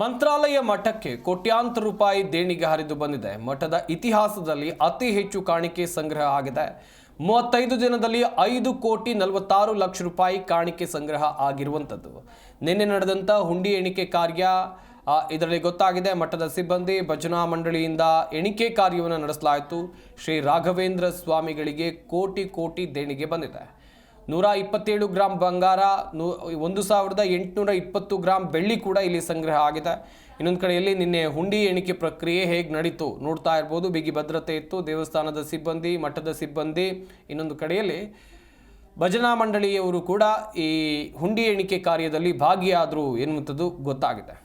ಮಂತ್ರಾಲಯ ಮಠಕ್ಕೆ ಕೋಟ್ಯಾಂತರ ರೂಪಾಯಿ ದೇಣಿಗೆ ಹರಿದು ಬಂದಿದೆ. ಮಠದ ಇತಿಹಾಸದಲ್ಲಿ ಅತಿ ಹೆಚ್ಚು ಕಾಣಿಕೆ ಸಂಗ್ರಹ ಆಗಿದೆ. 35 ದಿನದಲ್ಲಿ 5,46,00,000 ರೂಪಾಯಿ ಕಾಣಿಕೆ ಸಂಗ್ರಹ ಆಗಿರುವಂಥದ್ದು. ನಿನ್ನೆ ನಡೆದಂಥ ಹುಂಡಿ ಎಣಿಕೆ ಕಾರ್ಯ ಇದರಲ್ಲಿ ಗೊತ್ತಾಗಿದೆ. ಮಠದ ಸಿಬ್ಬಂದಿ ಭಜನಾ ಮಂಡಳಿಯಿಂದ ಎಣಿಕೆ ಕಾರ್ಯವನ್ನು ನಡೆಸಲಾಯಿತು. ಶ್ರೀ ರಾಘವೇಂದ್ರ ಸ್ವಾಮಿಗಳಿಗೆ ಕೋಟಿ ದೇಣಿಗೆ ಬಂದಿದೆ. 127 ಗ್ರಾಂ ಬಂಗಾರ, 1,820 ಗ್ರಾಂ ಬೆಳ್ಳಿ ಕೂಡ ಇಲ್ಲಿ ಸಂಗ್ರಹ ಆಗಿದೆ. ಇನ್ನೊಂದು ಕಡೆಯಲ್ಲಿ ನಿನ್ನೆ ಹುಂಡಿ ಎಣಿಕೆ ಪ್ರಕ್ರಿಯೆ ಹೇಗೆ ನಡೀತು ನೋಡ್ತಾ ಇರ್ಬೋದು. ಬಿಗಿ ಭದ್ರತೆ ಇತ್ತು. ದೇವಸ್ಥಾನದ ಸಿಬ್ಬಂದಿ, ಮಠದ ಸಿಬ್ಬಂದಿ, ಇನ್ನೊಂದು ಕಡೆಯಲ್ಲಿ ಭಜನಾ ಮಂಡಳಿಯವರು ಕೂಡ ಈ ಹುಂಡಿ ಎಣಿಕೆ ಕಾರ್ಯದಲ್ಲಿ ಭಾಗಿಯಾದರು ಎನ್ನುವಂಥದ್ದು ಗೊತ್ತಾಗಿದೆ.